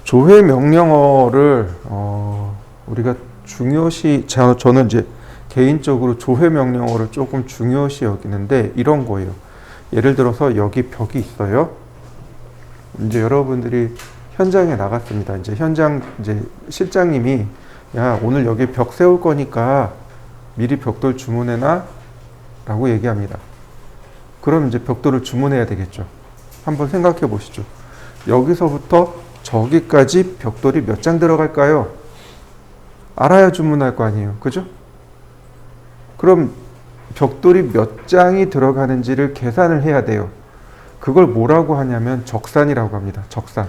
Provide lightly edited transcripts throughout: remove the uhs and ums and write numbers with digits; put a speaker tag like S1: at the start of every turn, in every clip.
S1: 조회 명령어를 우리가 저는 이제 개인적으로 조회 명령어를 조금 중요시 여기는데 이런 거예요. 예를 들어서 여기 벽이 있어요. 이제 여러분들이 현장에 나갔습니다. 이제 실장님이 야, 오늘 여기 벽 세울 거니까 미리 벽돌 주문해놔 라고 얘기합니다. 그럼 이제 벽돌을 주문해야 되겠죠. 한번 생각해 보시죠. 여기서부터 저기까지 벽돌이 몇 장 들어갈까요? 알아야 주문할 거 아니에요. 그죠? 그럼 벽돌이 몇 장이 들어가는지를 계산을 해야 돼요. 그걸 뭐라고 하냐면 적산이라고 합니다. 적산.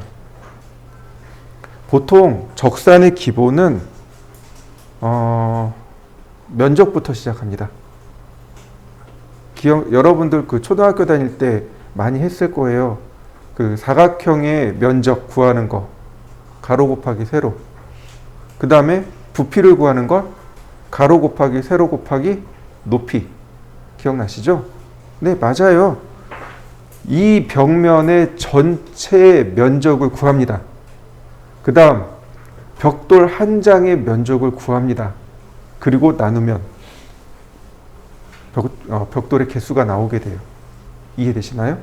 S1: 보통 적산의 기본은 면적부터 시작합니다. 여러분들 그 초등학교 다닐 때 많이 했을 거예요. 그 사각형의 면적 구하는 거. 가로 곱하기 세로. 그 다음에 부피를 구하는 건 가로 곱하기 세로 곱하기 높이. 기억나시죠? 네, 맞아요. 이 벽면의 전체 면적을 구합니다. 그 다음 벽돌 한 장의 면적을 구합니다. 그리고 나누면 벽돌의 개수가 나오게 돼요. 이해되시나요?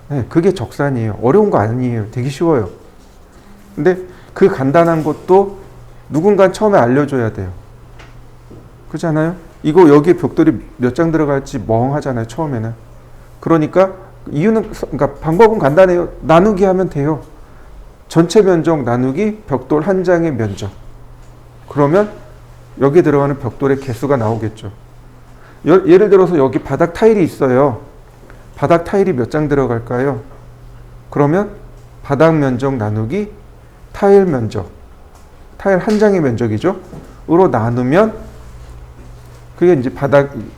S1: 네, 그게 적산이에요. 어려운 거 아니에요. 되게 쉬워요. 근데 그 간단한 것도 누군가 처음에 알려줘야 돼요. 그렇잖아요? 이거 여기 벽돌이 몇 장 들어갈지 멍하잖아요. 처음에는. 그러니까 방법은 간단해요. 나누기 하면 돼요. 전체 면적 나누기 벽돌 한 장의 면적. 그러면 여기 들어가는 벽돌의 개수가 나오겠죠. 예를 들어서 여기 바닥 타일이 있어요. 바닥 타일이 몇 장 들어갈까요? 그러면 바닥 면적 나누기 타일 면적. 타일 한 장의 면적이죠. 으로 나누면 그게 이제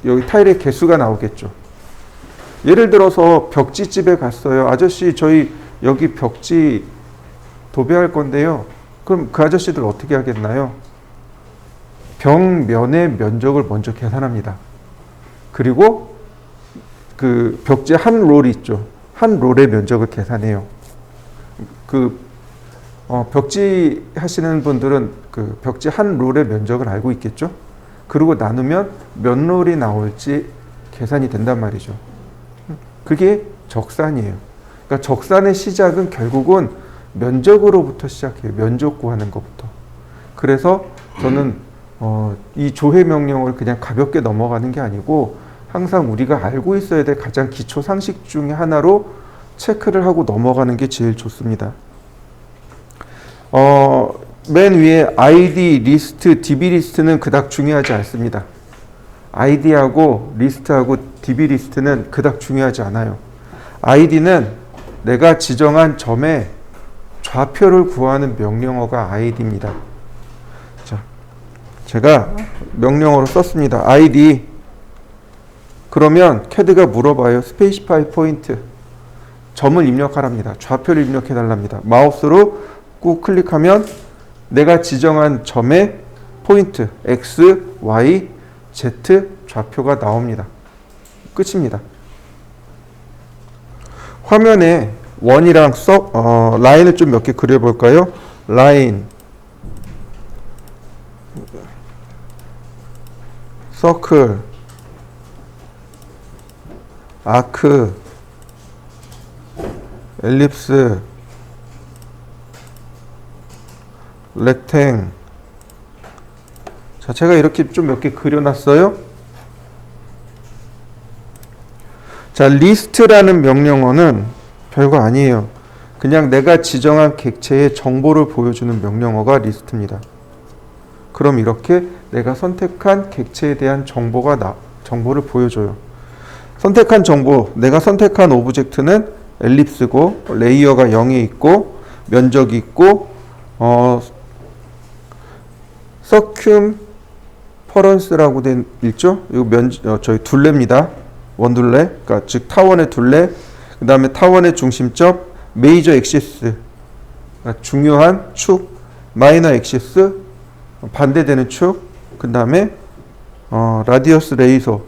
S1: 여기 타일의 개수가 나오겠죠. 예를 들어서 벽지집에 갔어요. 아저씨, 저희 여기 벽지 도배할 건데요. 그럼 그 아저씨들 어떻게 하겠나요? 벽면의 면적을 먼저 계산합니다. 그리고 그 벽지 한 롤 있죠. 한 롤의 면적을 계산해요. 벽지 하시는 분들은 그 벽지 한 롤의 면적을 알고 있겠죠? 그리고 나누면 몇 롤이 나올지 계산이 된단 말이죠. 그게 적산이에요. 그러니까 적산의 시작은 결국은 면적으로부터 시작해요. 면적 구하는 것부터. 그래서 저는 이 조회 명령을 그냥 가볍게 넘어가는 게 아니고 항상 우리가 알고 있어야 될 가장 기초 상식 중에 하나로 체크를 하고 넘어가는 게 제일 좋습니다. 맨 위에 ID, 리스트, DB 리스트는 그닥 중요하지 않습니다. ID하고 리스트하고 DB 리스트는 그닥 중요하지 않아요. ID는 내가 지정한 점에 좌표를 구하는 명령어가 ID입니다. 자, 제가 명령어로 썼습니다. ID. 그러면 CAD가 물어봐요. 스페이시파이 포인트. 점을 입력하랍니다. 좌표를 입력해달랍니다. 마우스로 꾹 클릭하면 내가 지정한 점의 포인트 X, Y, Z 좌표가 나옵니다. 끝입니다. 화면에 원이랑 라인을 좀 몇 개 그려볼까요? 라인, 서클, 아크, 엘립스, 렉탱. 자, 제가 이렇게 좀 몇 개 그려놨어요. 자, 리스트라는 명령어는 별거 아니에요. 그냥 내가 지정한 객체의 정보를 보여주는 명령어가 리스트입니다. 그럼 이렇게 내가 선택한 객체에 대한 정보를 보여줘요. 선택한 정보, 내가 선택한 오브젝트는 엘립스고 레이어가 0에 있고 면적이 있고 서큐퍼런스라고 된 있죠? 이거 저희 둘레입니다. 원둘레, 그러니까 즉 타원의 둘레. 그 다음에 타원의 중심점, 메이저 엑시스, 그러니까 중요한 축, 마이너 엑시스, 반대되는 축. 그 다음에 라디어스 레이소,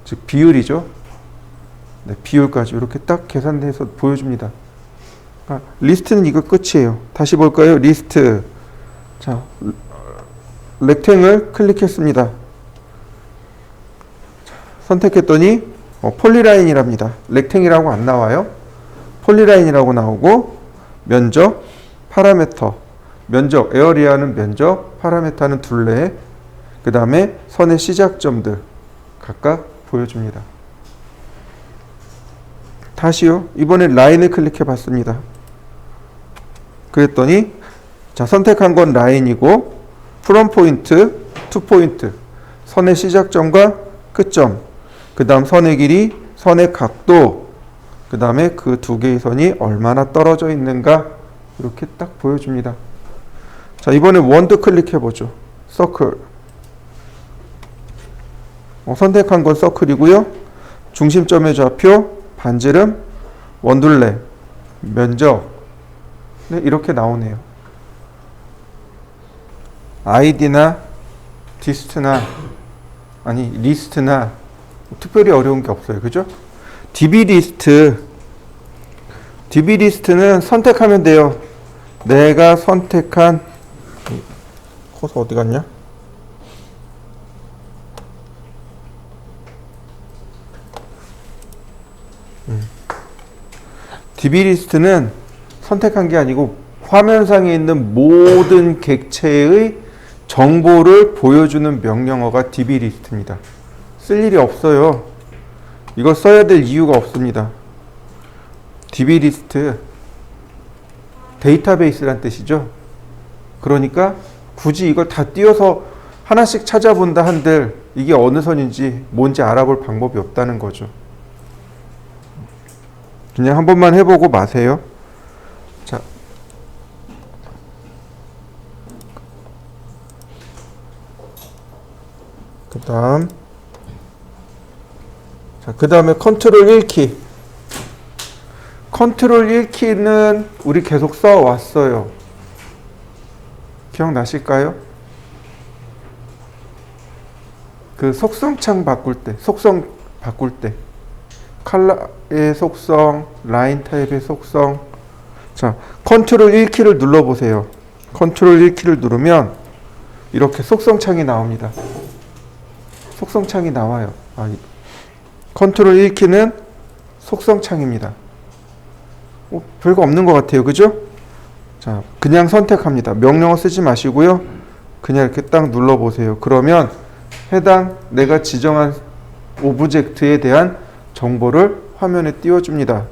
S1: 즉 비율이죠. 네, 비율까지 이렇게 딱 계산해서 보여줍니다. 리스트는 이거 끝이에요. 다시 볼까요? 리스트. 자, 렉탱을 클릭했습니다. 선택했더니 폴리라인이랍니다. 렉탱이라고 안 나와요. 폴리라인이라고 나오고 면적, 파라미터. 면적, 에어리아는 면적, 파라미터는 둘레. 그 다음에 선의 시작점들 각각 보여줍니다. 다시요. 이번에 라인을 클릭해 봤습니다. 그랬더니 자, 선택한 건 라인이고 프롬 포인트, 투 포인트. 선의 시작점과 끝점. 그 다음 선의 길이, 선의 각도. 그 다음에 그 두 개의 선이 얼마나 떨어져 있는가 이렇게 딱 보여줍니다. 자, 이번에 원드 클릭해 보죠. 서클. 선택한 건 서클이고요. 중심점의 좌표, 반지름, 원둘레, 면적. 네, 이렇게 나오네요. 아이디나 디스트나 아니 리스트나 특별히 어려운 게 없어요. 그죠? DB 리스트는 선택하면 돼요. 내가 선택한 커서 어디 갔냐? DB 리스트는 선택한 게 아니고 화면상에 있는 모든 객체의 정보를 보여주는 명령어가 DB 리스트입니다. 쓸 일이 없어요. 이거 써야 될 이유가 없습니다. DB 리스트 데이터베이스란 뜻이죠. 그러니까 굳이 이걸 다 띄워서 하나씩 찾아본다 한들 이게 어느 선인지 뭔지 알아볼 방법이 없다는 거죠. 그냥 한 번만 해보고 마세요. 자, 그 다음에 컨트롤 1키. 컨트롤 1키는 우리 계속 써왔어요. 기억나실까요? 그 속성창 바꿀 때, 속성 바꿀 때. 컬러의 속성, 라인 타입의 속성. 자, 컨트롤 1키를 눌러보세요. 컨트롤 1키를 누르면 이렇게 속성창이 나옵니다. 속성창이 나와요. 컨트롤 1키는 속성창입니다. 별거 없는 것 같아요. 그죠? 자, 그냥 선택합니다. 명령어 쓰지 마시고요. 그냥 이렇게 딱 눌러보세요. 그러면 해당 내가 지정한 오브젝트에 대한 정보를 화면에 띄워줍니다.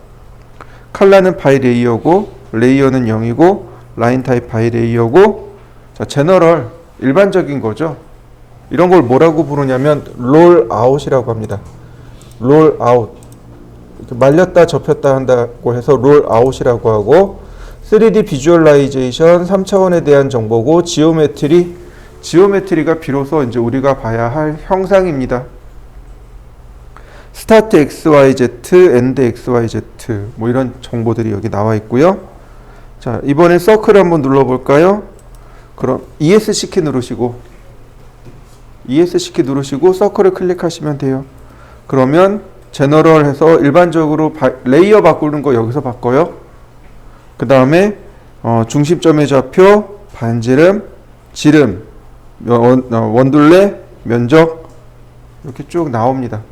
S1: 컬러는 바이 레이어고 레이어는 0이고 라인 타입 바이 레이어고 자, 제너럴 일반적인 거죠. 이런 걸 뭐라고 부르냐면 롤 아웃이라고 합니다. 롤 아웃. 말렸다 접혔다 한다고 해서 롤 아웃이라고 하고 3D 비주얼라이제이션 3차원에 대한 정보고 지오메트리가 비로소 이제 우리가 봐야 할 형상입니다. 스타트 XYZ, 엔드 XYZ 뭐 이런 정보들이 여기 나와 있고요. 자, 이번에 서클 한번 눌러볼까요? 그럼 ESC 키 누르시고 서클을 클릭하시면 돼요. 그러면 제너럴 해서 일반적으로 레이어 바꾸는 거 여기서 바꿔요. 그 다음에 중심점의 좌표, 반지름, 지름, 원둘레, 면적 이렇게 쭉 나옵니다.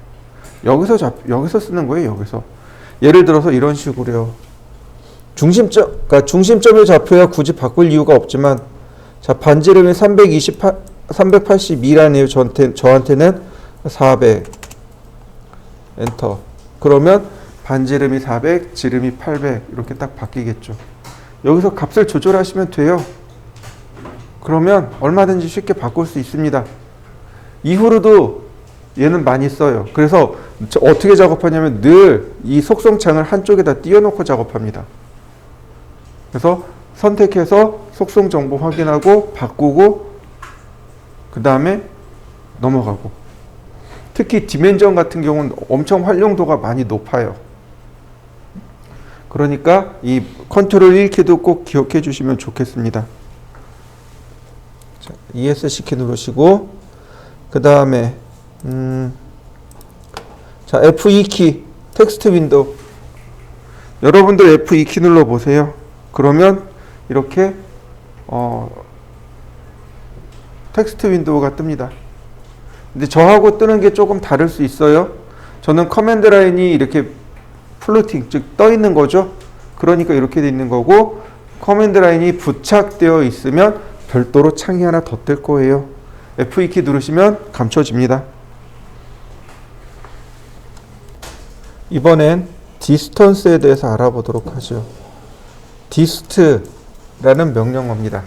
S1: 여기서 쓰는 거예요. 여기서 예를 들어서 이런 식으로요. 중심점의 좌표야 굳이 바꿀 이유가 없지만 자, 반지름이 382라네요. 저한테는 400 엔터. 그러면 반지름이 400, 지름이 800 이렇게 딱 바뀌겠죠. 여기서 값을 조절하시면 돼요. 그러면 얼마든지 쉽게 바꿀 수 있습니다. 이후로도 얘는 많이 써요. 그래서 어떻게 작업하냐면 늘 이 속성창을 한쪽에다 띄워놓고 작업합니다. 그래서 선택해서 속성 정보 확인하고 바꾸고 그 다음에 넘어가고. 특히 디멘전 같은 경우는 엄청 활용도가 많이 높아요. 그러니까 이 컨트롤 1키도 꼭 기억해 주시면 좋겠습니다. 자, ESC 키 누르시고 그 다음에 자, F2키 텍스트 윈도우. 여러분들 F2키 눌러 보세요. 그러면 이렇게 텍스트 윈도우가 뜹니다. 근데 저하고 뜨는 게 조금 다를 수 있어요. 저는 커맨드 라인이 이렇게 플로팅, 즉 떠 있는 거죠. 그러니까 이렇게 돼 있는 거고, 커맨드 라인이 부착되어 있으면 별도로 창이 하나 더 뜰 거예요. F2키 누르시면 감춰집니다. 이번엔 디스턴스에 대해서 알아보도록 하죠. dist라는 명령어입니다.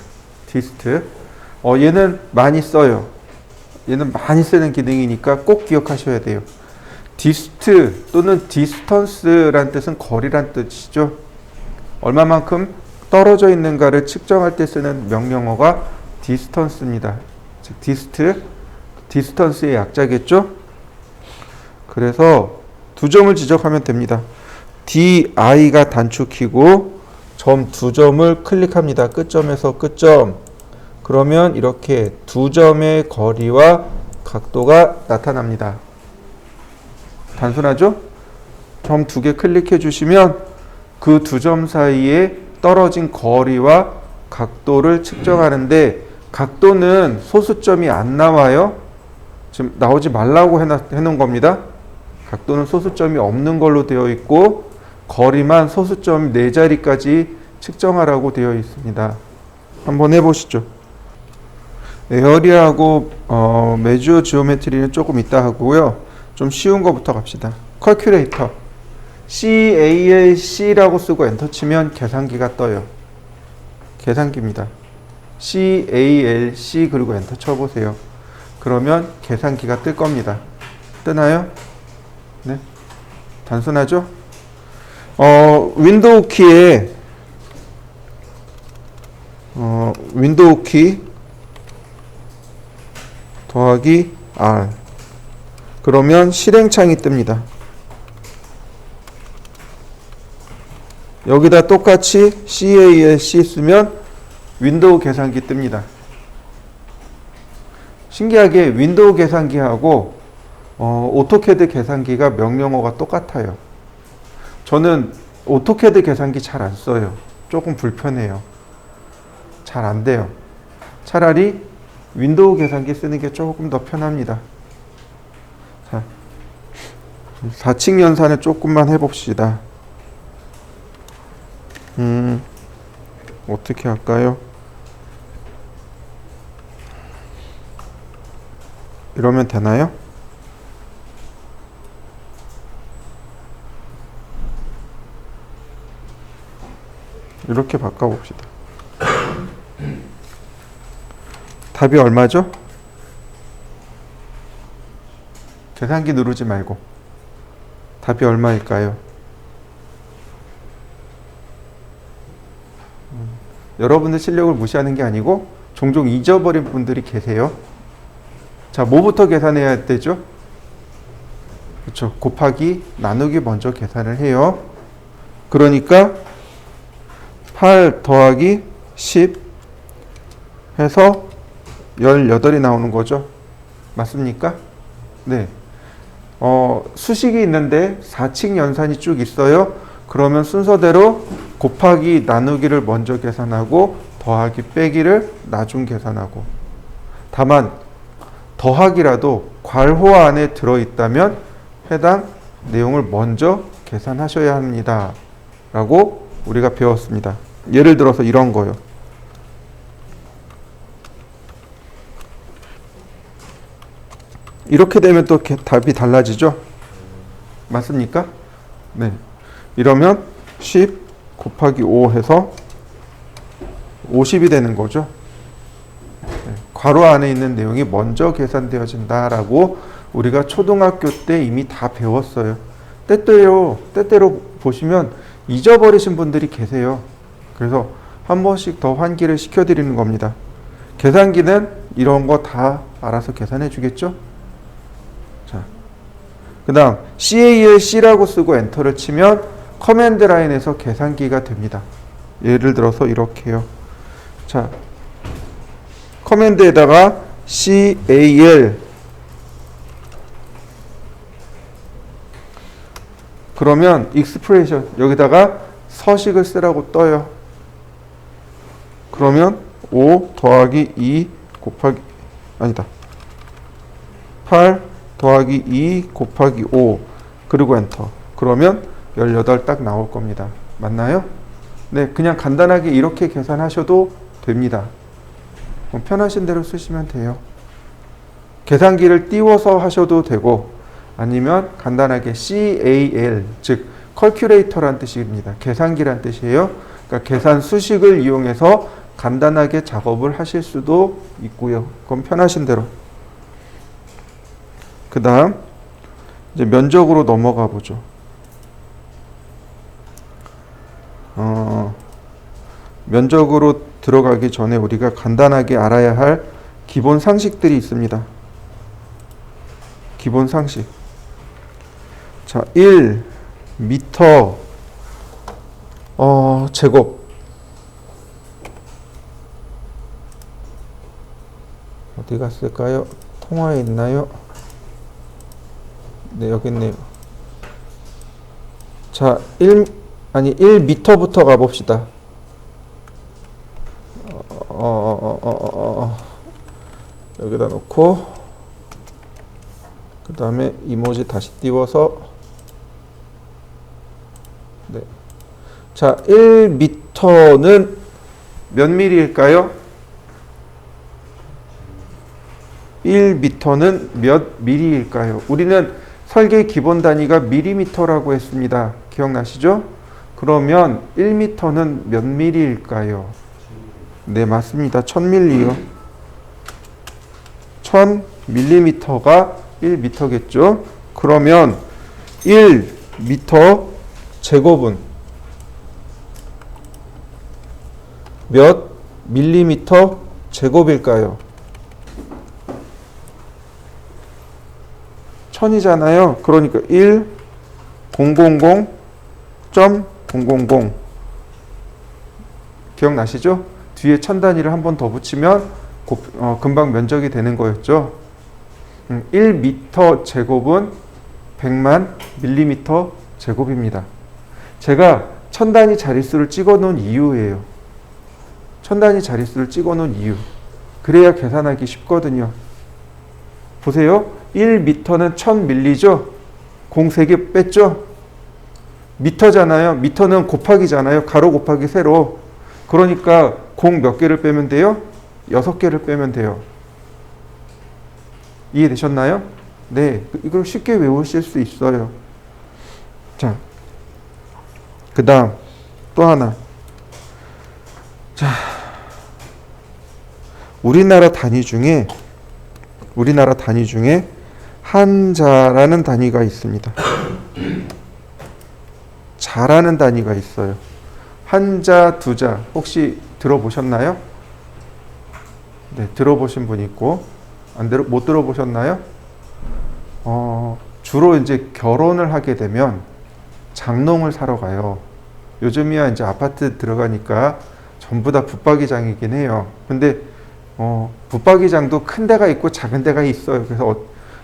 S1: dist. 얘는 많이 써요. 얘는 많이 쓰는 기능이니까 꼭 기억하셔야 돼요. dist 또는 distance란 뜻은 거리란 뜻이죠. 얼마만큼 떨어져 있는가를 측정할 때 쓰는 명령어가 distance입니다. 즉 distance의 약자겠죠. 그래서 두 점을 지적하면 됩니다. di가 단축키고 점 두 점을 클릭합니다. 끝점에서 끝점. 그러면 이렇게 두 점의 거리와 각도가 나타납니다. 단순하죠? 점 두 개 클릭해 주시면 그 두 점 사이에 떨어진 거리와 각도를 측정하는데, 각도는 소수점이 안 나와요. 지금 나오지 말라고 해놓은 겁니다. 각도는 소수점이 없는 걸로 되어 있고, 거리만 소수점 4자리까지 측정하라고 되어 있습니다. 한번 해보시죠. 에어리하고 매주어 지오메트리는 조금 이따 하고요. 좀 쉬운 거부터 갑시다. 컬큘레이터. CALC라고 쓰고 엔터 치면 계산기가 떠요. 계산기입니다. CALC 그리고 엔터 쳐보세요. 그러면 계산기가 뜰 겁니다. 뜨나요? 네. 단순하죠? 윈도우 키에 윈도우 키 더하기 R, 그러면 실행창이 뜹니다. 여기다 똑같이 CALC 쓰면 윈도우 계산기 뜹니다. 신기하게 윈도우 계산기하고 오토캐드 계산기가 명령어가 똑같아요. 저는 오토캐드 계산기 잘 안 써요. 조금 불편해요. 잘 안 돼요. 차라리 윈도우 계산기 쓰는 게 조금 더 편합니다. 자, 4층 연산을 조금만 해봅시다. 어떻게 할까요? 이러면 되나요? 이렇게 바꿔봅시다. 답이 얼마죠? 계산기 누르지 말고 답이 얼마일까요? 여러분의 실력을 무시하는 게 아니고 종종 잊어버린 분들이 계세요. 자, 뭐부터 계산해야 되죠? 그렇죠. 곱하기 나누기 먼저 계산을 해요. 그러니까 8 더하기 10 해서 18이 나오는 거죠. 맞습니까? 네. 수식이 있는데 4층 연산이 쭉 있어요. 그러면 순서대로 곱하기 나누기를 먼저 계산하고 더하기 빼기를 나중 계산하고, 다만 더하기라도 괄호 안에 들어있다면 해당 내용을 먼저 계산하셔야 합니다 라고 우리가 배웠습니다. 예를 들어서 이런 거요. 이렇게 되면 또 답이 달라지죠? 맞습니까? 네. 이러면 10 곱하기 5 해서 50이 되는 거죠. 네. 괄호 안에 있는 내용이 먼저 계산되어진다라고 우리가 초등학교 때 이미 다 배웠어요. 때때로 보시면 잊어버리신 분들이 계세요. 그래서 한 번씩 더 환기를 시켜드리는 겁니다. 계산기는 이런 거 다 알아서 계산해 주겠죠? 자, 그 다음 CALC라고 쓰고 엔터를 치면 커맨드 라인에서 계산기가 됩니다. 예를 들어서 이렇게요. 자, 커맨드에다가 CAL 그러면 익스프레션 여기다가 서식을 쓰라고 떠요. 그러면 5 더하기 2 곱하기 아니다. 8 더하기 2 곱하기 5 그리고 엔터. 그러면 18 딱 나올 겁니다. 맞나요? 네, 그냥 간단하게 이렇게 계산하셔도 됩니다. 편하신 대로 쓰시면 돼요. 계산기를 띄워서 하셔도 되고 아니면 간단하게 CAL 즉 컬큘레이터란 뜻입니다. 계산기란 뜻이에요. 그러니까 계산 수식을 이용해서 간단하게 작업을 하실 수도 있고요. 그건 편하신 대로. 그 다음 이제 면적으로 넘어가 보죠. 면적으로 들어가기 전에 우리가 간단하게 알아야 할 기본 상식들이 있습니다. 기본 상식. 자, 1 미터 제곱. 어디 갔을까요? 통화에 있나요? 네, 여기 있네요. 자, 1미터부터 가봅시다. 여기다 놓고 그 다음에 이모지 다시 띄워서 네. 자, 1미터는 몇 미리일까요? 1미터는 몇 미리일까요? 우리는 설계 기본 단위가 밀리미터라고 했습니다. 기억나시죠? 그러면 1미터는 몇 미리일까요? 네, 맞습니다. 1000밀리요. 1000밀리미터가 1미터겠죠? 그러면 1미터 제곱은 몇 밀리미터 제곱일까요? 1000이잖아요. 그러니까 1,000.000 기억나시죠? 뒤에 1000단위를 한 번 더 붙이면 금방 면적이 되는 거였죠. 1미터 제곱은 100만 밀리미터 제곱입니다. 제가 1000단위 자릿수를 찍어 놓은 이유예요. 1000단위 자릿수를 찍어 놓은 이유. 그래야 계산하기 쉽거든요. 보세요. 1미터는 1000밀리죠? 공 3개 뺐죠? 미터잖아요. 미터는 곱하기잖아요. 가로 곱하기 세로. 그러니까 공 몇 개를 빼면 돼요? 6개를 빼면 돼요. 이해되셨나요? 네. 이걸 쉽게 외우실 수 있어요. 자, 그 다음 또 하나. 자, 우리나라 단위 중에 한자라는 단위가 있습니다. 자라는 단위가 있어요. 한자, 두자 혹시 들어보셨나요? 네, 들어보신 분 있고 못 들어보셨나요? 주로 이제 결혼을 하게 되면 장롱을 사러 가요. 요즘이야 이제 아파트 들어가니까 전부 다 붙박이장이긴 해요. 근데 붙박이장도 큰 데가 있고 작은 데가 있어요. 그래서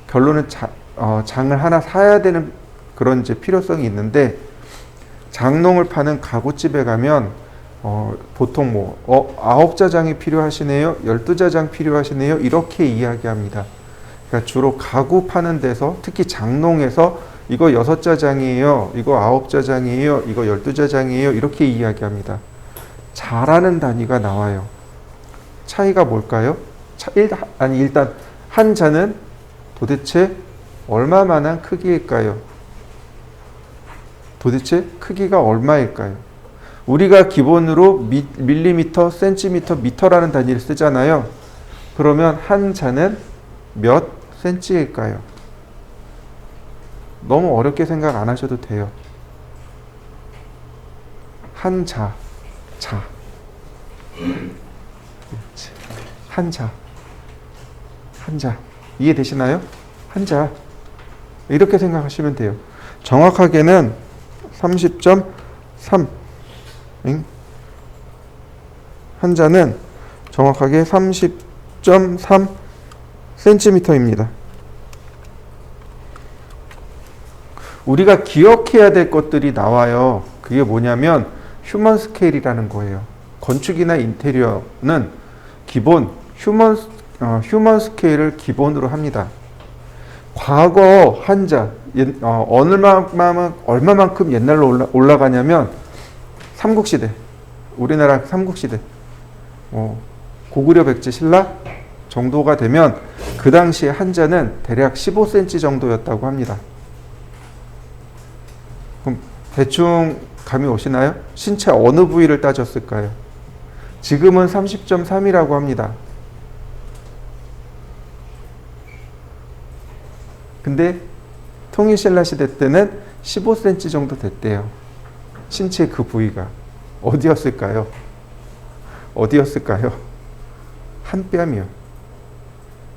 S1: 결론은 장을 하나 사야 되는 그런 이제 필요성이 있는데 장롱을 파는 가구집에 가면 보통 9자장이 필요하시네요, 12자장 필요하시네요 이렇게 이야기합니다. 그러니까 주로 가구 파는 데서 특히 장롱에서 이거 6자장이에요, 이거 9자장이에요, 이거 12자장이에요 이렇게 이야기합니다. 자라는 단위가 나와요. 차이가 뭘까요? 일단 한자는 도대체 얼마만한 크기일까요? 도대체 크기가 얼마일까요? 우리가 기본으로 밀리미터, 센티미터, 미터라는 단위를 쓰잖아요. 그러면 한자는 몇 센치일까요? 너무 어렵게 생각 안 하셔도 돼요. 한자, 자. 한자. 이해되시나요? 한자. 이렇게 생각하시면 돼요. 정확하게는 30.3. 한자는 정확하게 30.3 cm입니다. 우리가 기억해야 될 것들이 나와요. 그게 뭐냐면 휴먼 스케일이라는 거예요. 건축이나 인테리어는 기본 휴먼 스케일을 기본으로 합니다. 과거 한자 얼마만큼 옛날로 올라가냐면 삼국시대, 우리나라 삼국시대, 고구려 백제 신라 정도가 되면 그 당시에 한자는 대략 15cm 정도였다고 합니다. 그럼 대충 감이 오시나요? 신체 어느 부위를 따졌을까요? 지금은 30.3이라고 합니다. 근데 통일신라 시대 때는 15cm 정도 됐대요. 신체 그 부위가 어디였을까요? 한 뺨이요.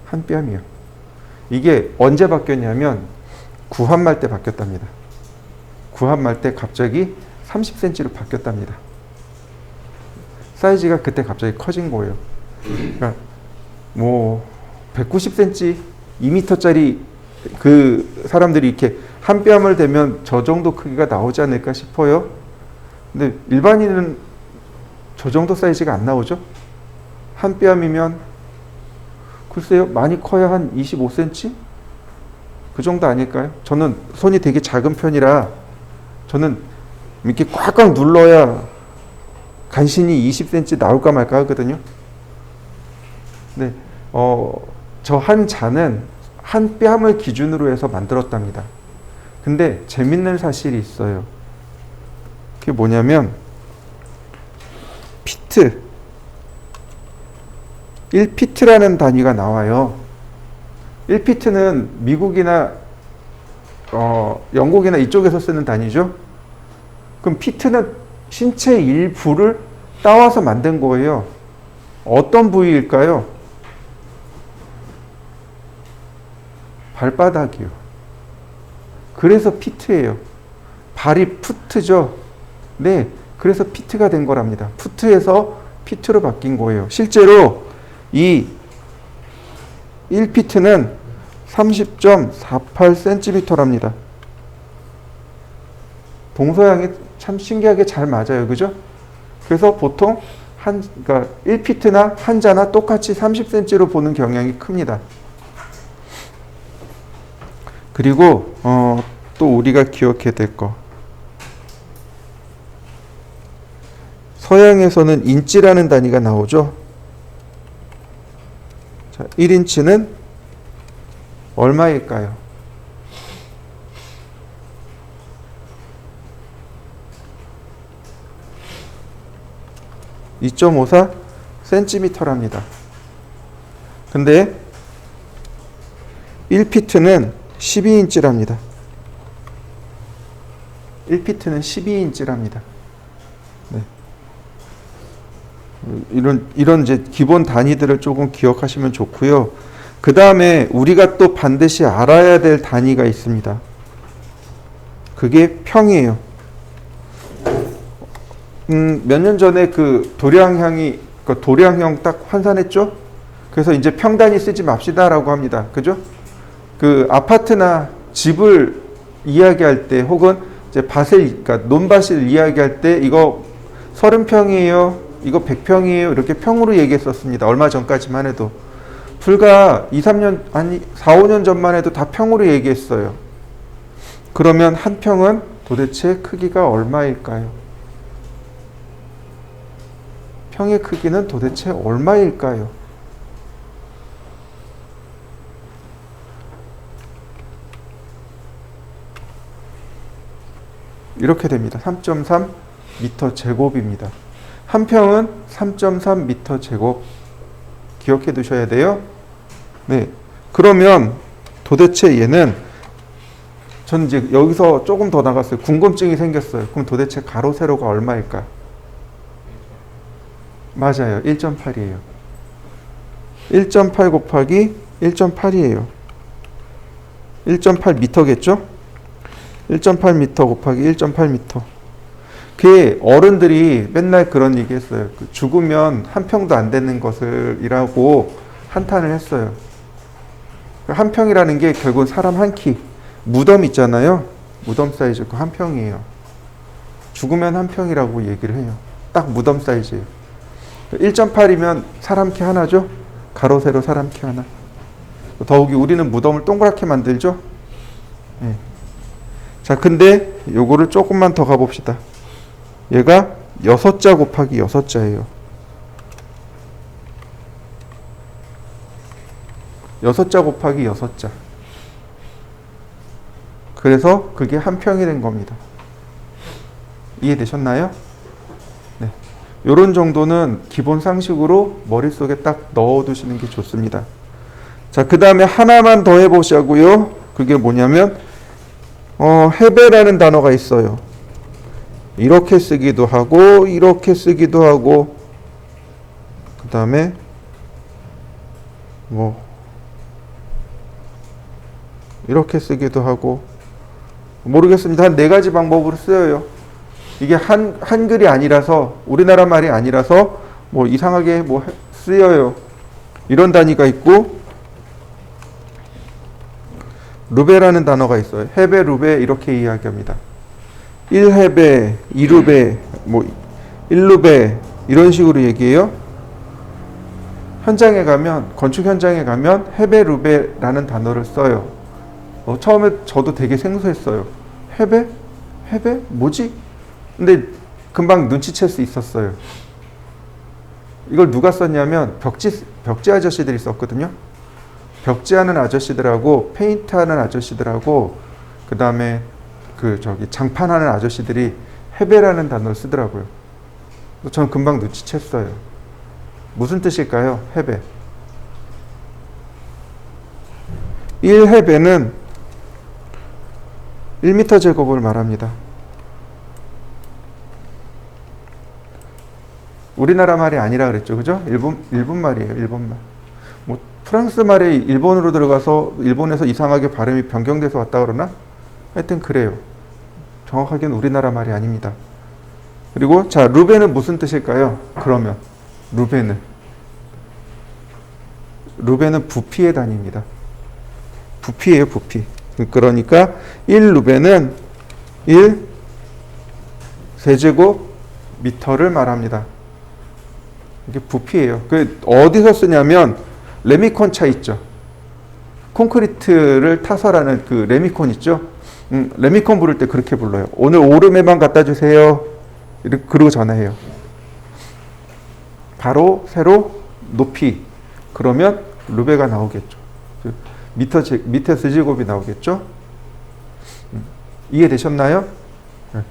S1: 한 뺨이요. 이게 언제 바뀌었냐면 구한말 때 바뀌었답니다. 구한말 때 갑자기 30cm로 바뀌었답니다. 사이즈가 그때 갑자기 커진 거예요. 그러니까 190cm, 2m짜리 그 사람들이 이렇게 한 뺨을 대면 저 정도 크기가 나오지 않을까 싶어요. 근데 일반인은 저 정도 사이즈가 안 나오죠? 한 뺨이면 글쎄요, 많이 커야 한 25cm? 그 정도 아닐까요? 저는 손이 되게 작은 편이라 저는 이렇게 꽉꽉 눌러야 간신히 20cm 나올까 말까 하거든요. 네, 저 한 잔은 한 뺨을 기준으로 해서 만들었답니다. 근데 재밌는 사실이 있어요. 그게 뭐냐면 피트, 1피트라는 단위가 나와요. 1피트는 미국이나 영국이나 이쪽에서 쓰는 단위죠. 그럼 피트는 신체 일부를 따와서 만든 거예요. 어떤 부위일까요? 발바닥이요. 그래서 피트예요. 발이 푸트죠. 네, 그래서 피트가 된 거랍니다. 푸트에서 피트로 바뀐 거예요. 실제로 이 1피트는 30.48cm랍니다. 동서양이 참 신기하게 잘 맞아요. 그죠? 그래서 보통 그러니까 1피트나 한자나 똑같이 30cm로 보는 경향이 큽니다. 그리고 또 우리가 기억해야 될 거. 서양에서는 인치라는 단위가 나오죠. 자, 1인치는 얼마일까요? 2.54cm랍니다. 근데 1피트는 12인치랍니다. 1피트는 12인치랍니다. 네. 이런 이제 기본 단위들을 조금 기억하시면 좋고요. 그 다음에 우리가 또 반드시 알아야 될 단위가 있습니다. 그게 평이에요. 몇 년 전에 그 도량형 딱 환산했죠? 그래서 이제 평단위 쓰지 맙시다라고 합니다. 그죠? 그 아파트나 집을 이야기할 때 혹은 이제 그러니까 논밭을 이야기할 때 이거 30평이에요. 이거 100평이에요. 이렇게 평으로 얘기했었습니다. 얼마 전까지만 해도. 불과 4, 5년 전만 해도 다 평으로 얘기했어요. 그러면 한 평은 도대체 크기가 얼마일까요? 평의 크기는 도대체 얼마일까요? 이렇게 됩니다. 3.3m 제곱입니다. 한 평은 3.3m 제곱. 기억해 두셔야 돼요. 네. 그러면 도대체 얘는 전 이제 여기서 조금 더 나갔어요. 궁금증이 생겼어요. 그럼 도대체 가로 세로가 얼마일까? 맞아요. 1.8이에요. 1.8 곱하기 1.8이에요. 1.8m겠죠? 1.8m 곱하기 1.8m. 그 어른들이 맨날 그런 얘기 했어요. 죽으면 한 평도 안 되는 것을 이라고 한탄을 했어요. 한 평이라는 게 결국은 사람 한 키, 무덤 있잖아요. 무덤 사이즈 그 한 평이에요. 죽으면 한 평이라고 얘기를 해요. 딱 무덤 사이즈예요. 1.8이면 사람 키 하나죠? 가로 세로 사람 키 하나. 더욱이 우리는 무덤을 동그랗게 만들죠? 네. 자, 근데 요거를 조금만 더 가봅시다. 얘가 6자 곱하기 6자예요. 6자 곱하기 6자. 그래서 그게 한 평이 된 겁니다. 이해되셨나요? 네. 요런 정도는 기본 상식으로 머릿속에 딱 넣어두시는 게 좋습니다. 자, 그 다음에 하나만 더 해보자고요. 그게 뭐냐면 해배라는 단어가 있어요. 이렇게 쓰기도 하고 이렇게 쓰기도 하고 그 다음에 뭐 이렇게 쓰기도 하고 모르겠습니다. 한 4가지 방법으로 쓰여요. 이게 한글이 아니라서 우리나라 말이 아니라서 뭐 이상하게 뭐 쓰여요. 이런 단위가 있고 루베라는 단어가 있어요. 해배, 루베 이렇게 이야기합니다. 1해배, 2루베, 뭐 1루베 이런 식으로 얘기해요. 현장에 가면 건축 현장에 가면 해배, 루베라는 단어를 써요. 처음에 저도 되게 생소했어요. 해배? 해배? 뭐지? 근데 금방 눈치챌 수 있었어요. 이걸 누가 썼냐면 벽지 아저씨들이 썼거든요. 벽지하는 아저씨들하고 페인트하는 아저씨들하고 그 다음에 장판하는 아저씨들이 해배라는 단어를 쓰더라고요. 저는 금방 눈치챘어요. 무슨 뜻일까요? 해배. 1해배는 1m 제곱을 말합니다. 우리나라 말이 아니라 그랬죠. 그죠? 일본 말이에요. 일본 말. 뭐 프랑스 말이 일본으로 들어가서 일본에서 이상하게 발음이 변경돼서 왔다 그러나? 하여튼 그래요. 정확하게는 우리나라 말이 아닙니다. 그리고 자, 루베는 무슨 뜻일까요? 그러면 루베는 부피의 단위입니다. 부피예요, 부피. 그러니까 1루베는 1 세제곱 미터를 말합니다. 이게 부피예요. 그 어디서 쓰냐면 레미콘 차 있죠. 콘크리트를 타설하는 그 레미콘 있죠. 레미콘 부를 때 그렇게 불러요. 오늘 오름에만 갖다 주세요. 그러고 전화해요. 가로, 세로, 높이. 그러면 루베가 나오겠죠. 미터 세제곱이 나오겠죠. 이해되셨나요? 네.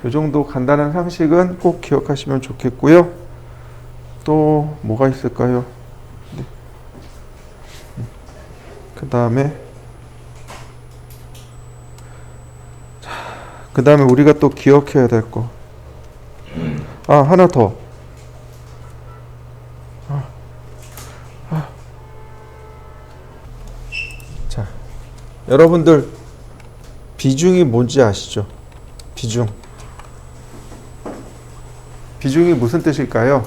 S1: 이 정도 간단한 상식은 꼭 기억하시면 좋겠고요. 또 뭐가 있을까요? 네. 그 다음에 우리가 또 기억해야 될 거. 하나 더. 자, 여러분들 비중이 뭔지 아시죠? 비중이 무슨 뜻일까요?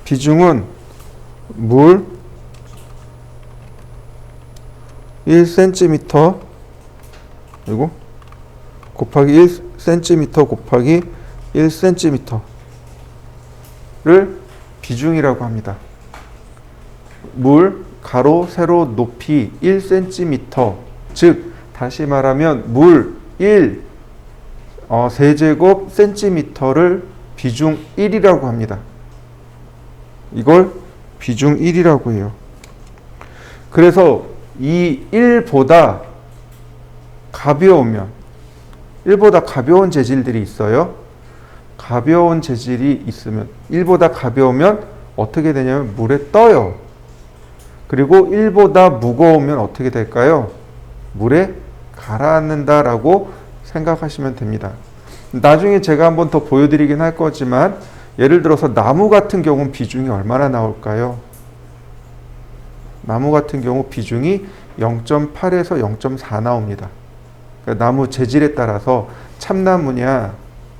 S1: 비중은 물 1cm 그리고 곱하기 1cm 곱하기 1cm를 비중이라고 합니다. 물, 가로, 세로, 높이 1cm, 즉 다시 말하면 물 1 세제곱 센티미터를 비중 1이라고 합니다. 이걸 비중 1이라고 해요. 그래서 이 1보다 가벼우면 1보다 가벼운 재질들이 있어요. 가벼운 재질이 있으면 1보다 가벼우면 어떻게 되냐면 물에 떠요. 그리고 1보다 무거우면 어떻게 될까요? 물에 가라앉는다라고 생각하시면 됩니다. 나중에 제가 한번 더 보여드리긴 할 거지만 예를 들어서 나무 같은 경우는 비중이 얼마나 나올까요? 나무 같은 경우 비중이 0.8에서 0.4 나옵니다. 그러니까 나무 재질에 따라서 참나무냐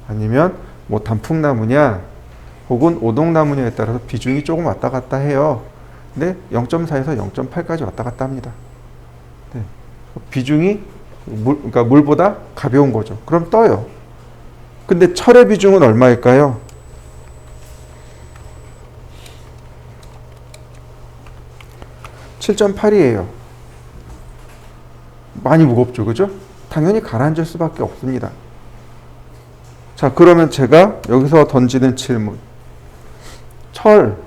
S1: 아니면 뭐 단풍나무냐 혹은 오동나무냐에 따라서 비중이 조금 왔다 갔다 해요. 근데 0.4에서 0.8까지 왔다 갔다 합니다. 네. 비중이 그러니까 물보다 가벼운 거죠. 그럼 떠요. 근데 철의 비중은 얼마일까요? 7.8이에요. 많이 무겁죠, 그죠? 당연히 가라앉을 수밖에 없습니다. 자, 그러면 제가 여기서 던지는 질문. 철,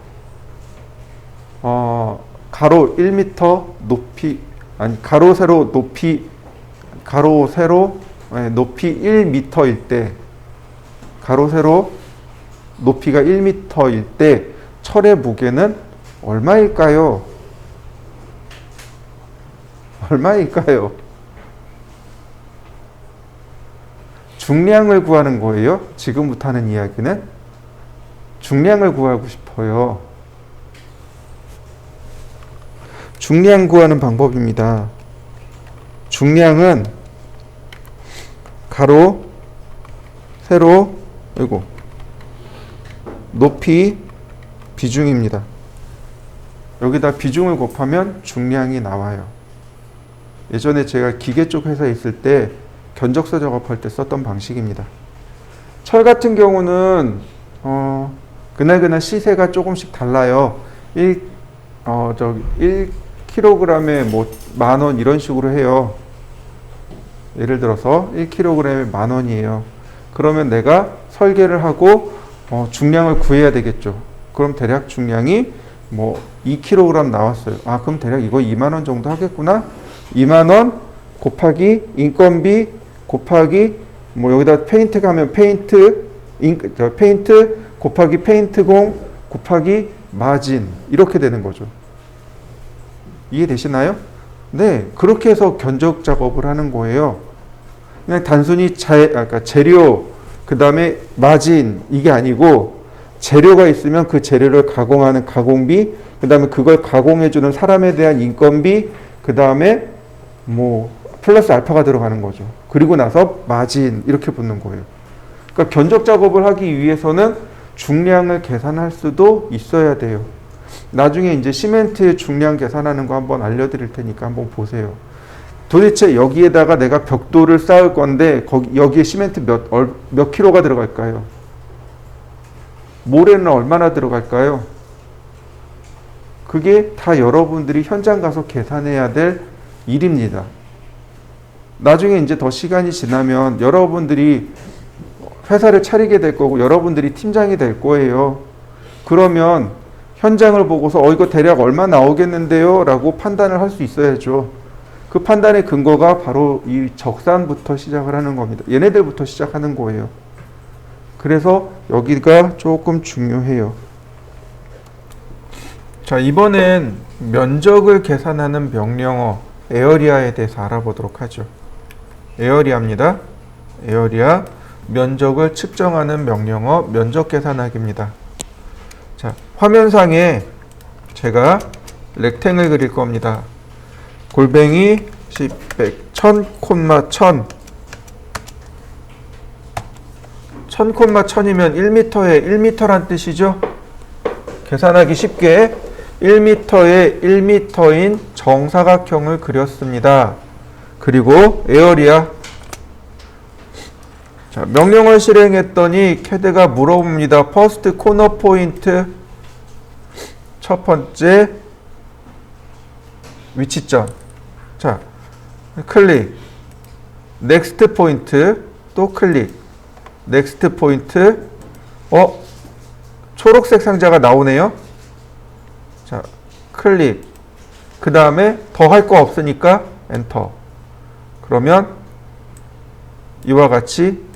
S1: 가로 1m 높이, 아니, 가로, 세로 높이, 가로, 세로, 높이 1m일 때, 가로, 세로 높이가 1m일 때, 철의 무게는 얼마일까요? 얼마일까요? 중량을 구하는 거예요. 지금부터 하는 이야기는 중량을 구하고 싶어요. 중량 구하는 방법입니다. 중량은 가로, 세로, 그리고 높이, 비중입니다. 여기다 비중을 곱하면 중량이 나와요. 예전에 제가 기계 쪽 회사에 있을 때 견적서 작업할 때 썼던 방식입니다. 철 같은 경우는 그날그날 시세가 조금씩 달라요. 1kg에 뭐 10,000원 이런 식으로 해요. 예를 들어서 1kg에 10,000원이에요. 그러면 내가 설계를 하고 중량을 구해야 되겠죠. 그럼 대략 중량이 뭐 2kg 나왔어요. 아, 그럼 대략 이거 20,000원 정도 하겠구나. 20,000원 곱하기 인건비 곱하기 뭐 여기다 페인트 가면 페인트 곱하기 페인트공 곱하기 마진 이렇게 되는 거죠. 이해되시나요? 네, 그렇게 해서 견적 작업을 하는 거예요. 그냥 단순히 재료 그 다음에 마진 이게 아니고 재료가 있으면 그 재료를 가공하는 가공비 그 다음에 그걸 가공해주는 사람에 대한 인건비 그 다음에 뭐 플러스 알파가 들어가는 거죠. 그리고 나서 마진 이렇게 붙는 거예요. 그러니까 견적 작업을 하기 위해서는 중량을 계산할 수도 있어야 돼요. 나중에 이제 시멘트의 중량 계산하는 거 한번 알려드릴 테니까 한번 보세요. 도대체 여기에다가 내가 벽돌을 쌓을 건데 여기에 시멘트 몇 킬로가 들어갈까요? 모래는 얼마나 들어갈까요? 그게 다 여러분들이 현장 가서 계산해야 될 일입니다. 나중에 이제 더 시간이 지나면 여러분들이 회사를 차리게 될 거고 여러분들이 팀장이 될 거예요. 그러면 현장을 보고서 이거 대략 얼마 나오겠는데요? 라고 판단을 할 수 있어야죠. 그 판단의 근거가 바로 이 적산부터 시작을 하는 겁니다. 얘네들부터 시작하는 거예요. 그래서 여기가 조금 중요해요. 자, 이번엔 면적을 계산하는 명령어 에어리아에 대해서 알아보도록 하죠. 에어리아입니다. 에어리아, 면적을 측정하는 명령어 면적 계산하기입니다. 자, 화면상에 제가 렉탱을 그릴 겁니다. 골뱅이 10, 100, 1000, 1000 1000, 1000이면 1m에 1m란 뜻이죠. 계산하기 쉽게 1m에 1m인 정사각형을 그렸습니다. 그리고 에어리아. 자, 명령을 실행했더니 캐드가 물어봅니다. 퍼스트 코너 포인트, 첫 번째 위치점. 자, 클릭. 넥스트 포인트, 또 클릭. 넥스트 포인트. 초록색 상자가 나오네요. 자, 클릭. 그 다음에 더 할 거 없으니까 엔터. 그러면 이와 같이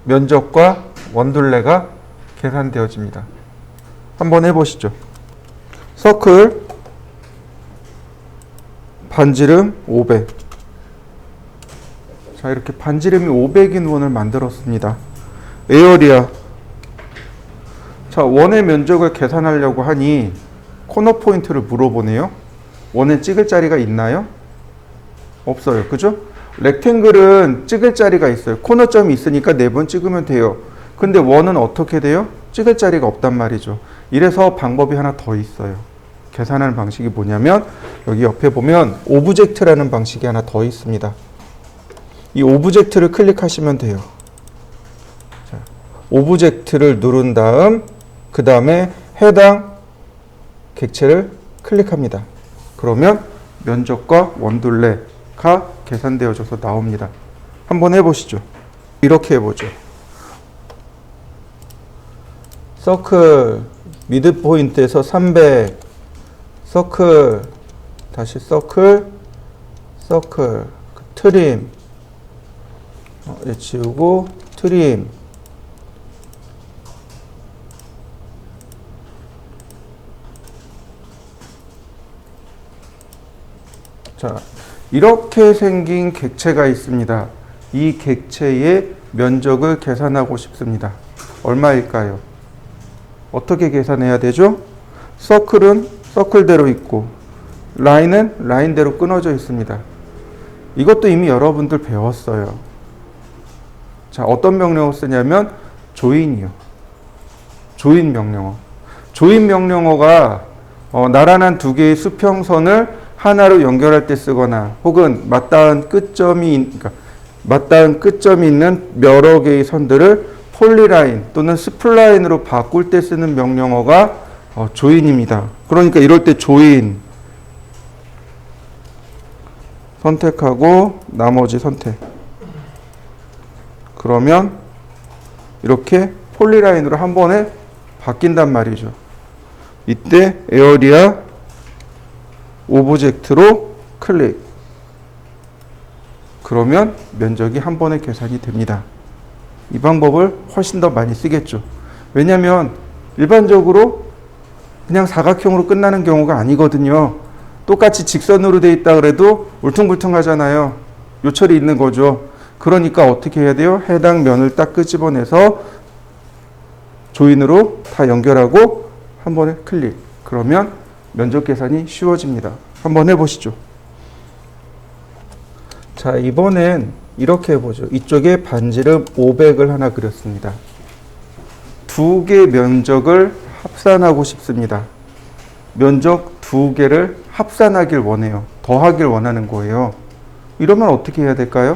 S1: 면적과 원둘레가 계산되어집니다. 한번 해보시죠. 서클, 반지름 500. 자, 이렇게 반지름이 500인 원을 만들었습니다. 에어리아. 자, 원의 면적을 계산하려고 하니 코너 포인트를 물어보네요. 원에 찍을 자리가 있나요? 없어요. 그죠? 렉탱글은 찍을 자리가 있어요. 코너점이 있으니까 4번 찍으면 돼요. 근데 원은 어떻게 돼요? 찍을 자리가 없단 말이죠. 이래서 방법이 하나 더 있어요. 계산하는 방식이 뭐냐면 여기 옆에 보면 오브젝트라는 방식이 하나 더 있습니다. 이 오브젝트를 클릭하시면 돼요. 자, 오브젝트를 누른 다음 그 다음에 해당 객체를 클릭합니다. 그러면 면적과 원둘레가 계산되어져서 나옵니다. 한번 해보시죠. 이렇게 해보죠. 서클 미드 포인트에서 300 서클 다시 서클 트림 지우고 트림 자, 이렇게 생긴 객체가 있습니다. 이 객체의 면적을 계산하고 싶습니다. 얼마일까요? 어떻게 계산해야 되죠? 서클은 서클대로 있고 라인은 라인대로 끊어져 있습니다. 이것도 이미 여러분들 배웠어요. 자, 어떤 명령어 쓰냐면 조인이요. 조인 명령어. 조인 명령어가 나란한 두 개의 수평선을 하나로 연결할 때 쓰거나 혹은 맞닿은 끝점이 있는 여러 개의 선들을 폴리라인 또는 스플라인으로 바꿀 때 쓰는 명령어가 조인입니다. 그러니까 이럴 때 조인 선택하고 나머지 선택. 그러면 이렇게 폴리라인으로 한 번에 바뀐단 말이죠. 이때 에어리아 오브젝트로 클릭. 그러면 면적이 한 번에 계산이 됩니다. 이 방법을 훨씬 더 많이 쓰겠죠. 왜냐하면 일반적으로 그냥 사각형으로 끝나는 경우가 아니거든요. 똑같이 직선으로 돼 있다 그래도 울퉁불퉁하잖아요. 요철이 있는 거죠. 그러니까 어떻게 해야 돼요? 해당 면을 딱 끄집어내서 조인으로 다 연결하고 한 번에 클릭. 그러면 면적 계산이 쉬워집니다. 한번 해보시죠. 자, 이번엔 이렇게 해보죠. 이쪽에 반지름 500을 하나 그렸습니다. 두 개의 면적을 합산하고 싶습니다. 면적 두 개를 합산하길 원해요. 더하길 원하는 거예요. 이러면 어떻게 해야 될까요?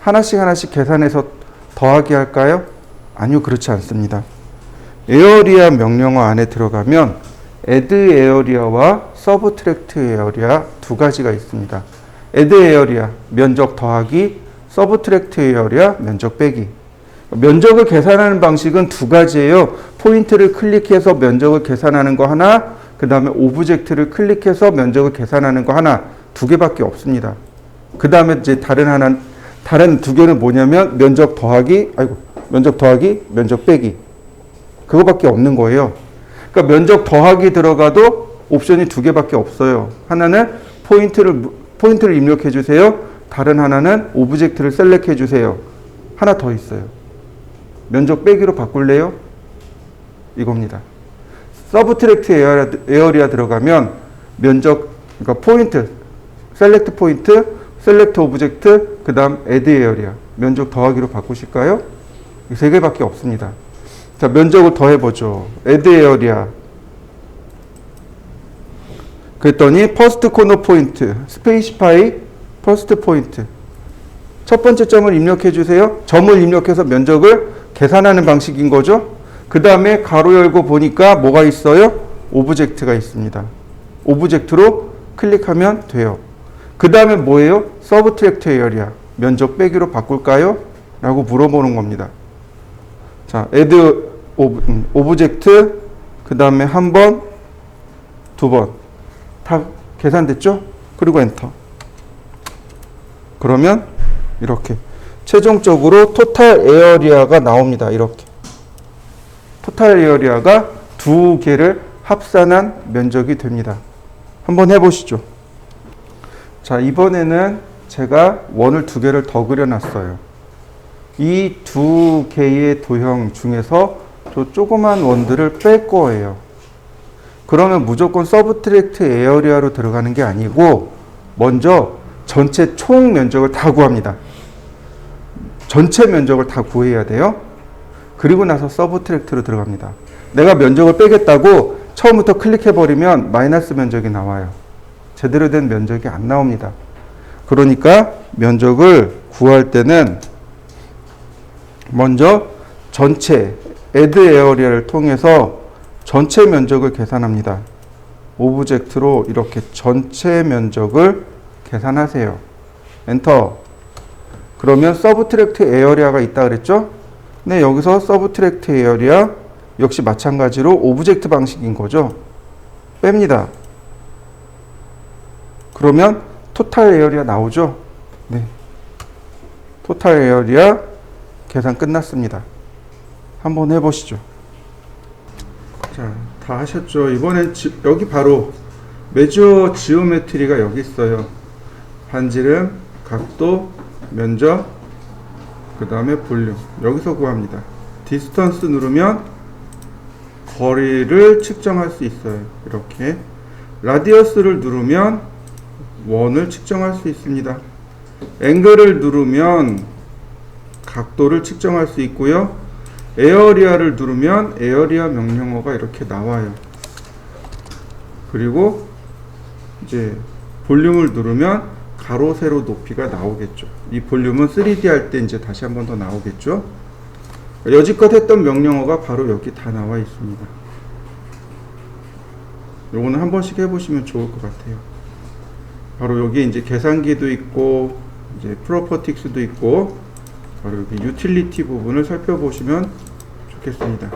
S1: 하나씩 계산해서 더하기 할까요? 아니요, 그렇지 않습니다. 에어리아 명령어 안에 들어가면 add 에어리아와 subtract 에어리아 두 가지가 있습니다. add 에어리아 면적 더하기, subtract 에어리아 면적 빼기. 면적을 계산하는 방식은 두 가지예요. 포인트를 클릭해서 면적을 계산하는 거 하나, 그 다음에 오브젝트를 클릭해서 면적을 계산하는 거 하나, 두 개밖에 없습니다. 그 다음에 이제 다른 두 개는 뭐냐면 면적 더하기, 면적 빼기. 그거밖에 없는 거예요. 그러니까 면적 더하기 들어가도 옵션이 두 개밖에 없어요. 하나는 포인트를 입력해 주세요. 다른 하나는 오브젝트를 셀렉해 주세요. 하나 더 있어요. 면적 빼기로 바꿀래요? 이겁니다. 서브트랙트 에어리아 들어가면 면적, 그러니까 포인트, 셀렉트 포인트, 셀렉트 오브젝트, 그 다음 add 에어리아. 면적 더하기로 바꾸실까요? 이 세 개밖에 없습니다. 자, 면적을 더해보죠. add 에어리아. 그랬더니 first corner point, specify first point. 첫 번째 점을 입력해 주세요. 점을 입력해서 면적을 계산하는 방식인 거죠. 그 다음에 가로 열고 보니까 뭐가 있어요? 오브젝트가 있습니다. 오브젝트로 클릭하면 돼요. 그 다음에 뭐예요? subtract 에어리아. 면적 빼기로 바꿀까요? 라고 물어보는 겁니다. 자, add 오브젝트, 그 다음에 한 번, 두 번. 다 계산됐죠? 그리고 엔터. 그러면 이렇게 최종적으로 토탈 에어리아가 나옵니다. 이렇게. 토탈 에어리아가 두 개를 합산한 면적이 됩니다. 한번 해보시죠. 자, 이번에는 제가 원을 두 개를 더 그려놨어요. 이 두 개의 도형 중에서 저 조그만 원들을 뺄 거예요. 그러면 무조건 서브트랙트 에어리아로 들어가는 게 아니고 먼저 전체 총 면적을 다 구합니다. 전체 면적을 다 구해야 돼요. 그리고 나서 서브트랙트로 들어갑니다. 내가 면적을 빼겠다고 처음부터 클릭해버리면 마이너스 면적이 나와요. 제대로 된 면적이 안 나옵니다. 그러니까 면적을 구할 때는 먼저 전체 add area를 통해서 전체 면적을 계산합니다. 오브젝트로 이렇게 전체 면적을 계산하세요. 엔터. 그러면 서브트랙트 에어리아가 있다 그랬죠? 네, 여기서 서브트랙트 에어리아 역시 마찬가지로 오브젝트 방식인 거죠. 뺍니다. 그러면 토탈 에어리아 나오죠? 네. 토탈 에어리아 계산 끝났습니다. 한번 해보시죠. 자, 다 하셨죠? 이번엔 여기 바로 메저 지오메트리가 여기 있어요. 반지름, 각도, 면적, 그 다음에 볼륨. 여기서 구합니다. 디스턴스 누르면 거리를 측정할 수 있어요. 이렇게. 라디어스를 누르면 원을 측정할 수 있습니다. 앵글을 누르면 각도를 측정할 수 있고요. 에어리아를 누르면 에어리아 명령어가 이렇게 나와요. 그리고 이제 볼륨을 누르면 가로 세로 높이가 나오겠죠. 이 볼륨은 3D 할 때 이제 다시 한 번 더 나오겠죠. 여지껏 했던 명령어가 바로 여기 다 나와 있습니다. 요거는 한 번씩 해보시면 좋을 것 같아요. 바로 여기 이제 계산기도 있고 이제 프로퍼틱스도 있고 바로 여기 유틸리티 부분을 살펴보시면 좋겠습니다.